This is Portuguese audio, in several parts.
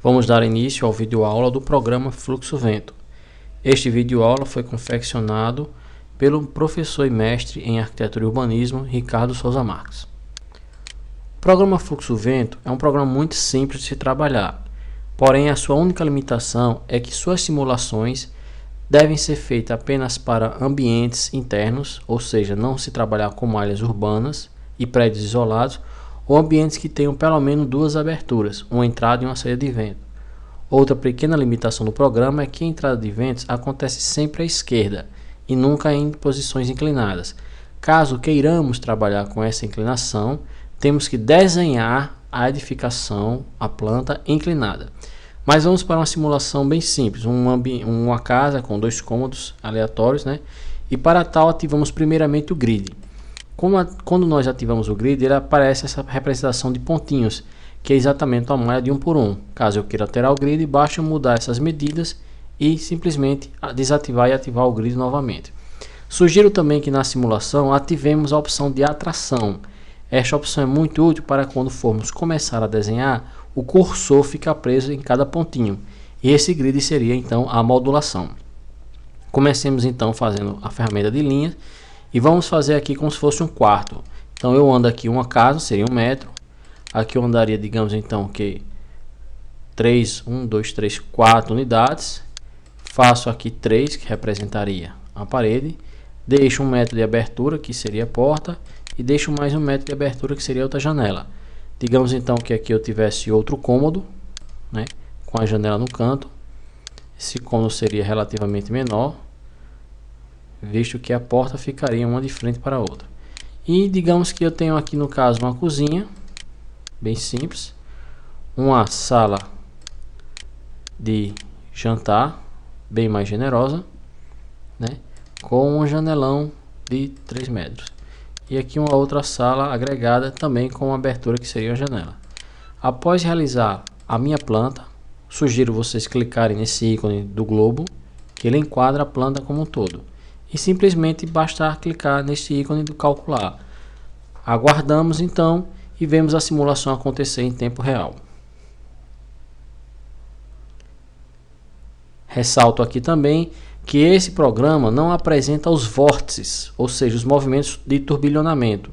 Vamos dar início ao vídeo-aula do programa Fluxo Vento. Este vídeo-aula foi confeccionado pelo professor e mestre em Arquitetura e Urbanismo, Ricardo Souza Marques. O programa Fluxo Vento é um programa muito simples de se trabalhar, porém a sua única limitação é que suas simulações devem ser feitas apenas para ambientes internos, ou seja, não se trabalhar com malhas urbanas e prédios isolados, ou ambientes que tenham pelo menos duas aberturas, uma entrada e uma saída de vento. Outra pequena limitação do programa é que a entrada de ventos acontece sempre à esquerda e nunca em posições inclinadas. Caso queiramos trabalhar com essa inclinação, temos que desenhar a edificação, a planta inclinada. Mas vamos para uma simulação bem simples, uma casa com dois cômodos aleatórios, né? E para tal ativamos primeiramente o grid. Quando nós ativamos o grid, ele aparece essa representação de pontinhos, que é exatamente a malha de 1 por 1. Caso eu queira alterar o grid, basta mudar essas medidas e simplesmente desativar e ativar o grid novamente. Sugiro também que na simulação ativemos a opção de atração. Esta opção é muito útil para quando formos começar a desenhar, o cursor fica preso em cada pontinho. E esse grid seria então a modulação. Comecemos então fazendo a ferramenta de linha e vamos fazer aqui como se fosse um quarto. Então eu ando aqui uma casa, seria 1 metro. Aqui eu andaria, digamos então que 4 unidades. Faço aqui 3, que representaria a parede. Deixo 1 metro de abertura, que seria a porta. E deixo mais 1 metro de abertura, que seria outra janela. Digamos então que aqui eu tivesse outro cômodo, né, com a janela no canto. Esse cômodo seria relativamente menor, visto que a porta ficaria uma de frente para a outra. E digamos que eu tenho aqui no caso uma cozinha, bem simples, uma sala de jantar, bem mais generosa, né, com um janelão de 3 metros. E aqui uma outra sala agregada também com uma abertura que seria a janela. Após realizar a minha planta, sugiro vocês clicarem nesse ícone do globo, que ele enquadra a planta como um todo. E simplesmente basta clicar nesse ícone do calcular. Aguardamos então e vemos a simulação acontecer em tempo real. Ressalto aqui também que esse programa não apresenta os vórtices, ou seja, os movimentos de turbilhonamento.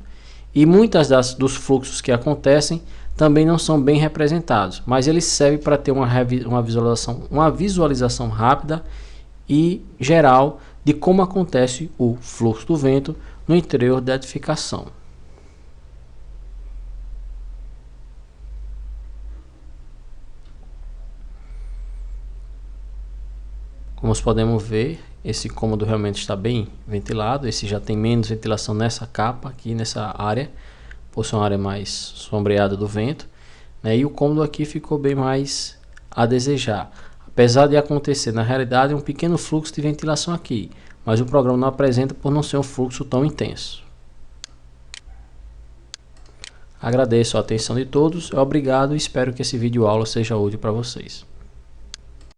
E muitas dos fluxos que acontecem também não são bem representados, mas ele serve para ter uma visualização rápida e geral de como acontece o fluxo do vento no interior da edificação. Como podemos ver, esse cômodo realmente está bem ventilado. Esse já tem menos ventilação nessa capa aqui, nessa área, por ser uma área mais sombreada do vento, né? E o cômodo aqui ficou bem mais a desejar. Apesar de acontecer na realidade um pequeno fluxo de ventilação aqui, mas o programa não apresenta por não ser um fluxo tão intenso. Agradeço a atenção de todos, obrigado e espero que esse vídeo aula seja útil para vocês.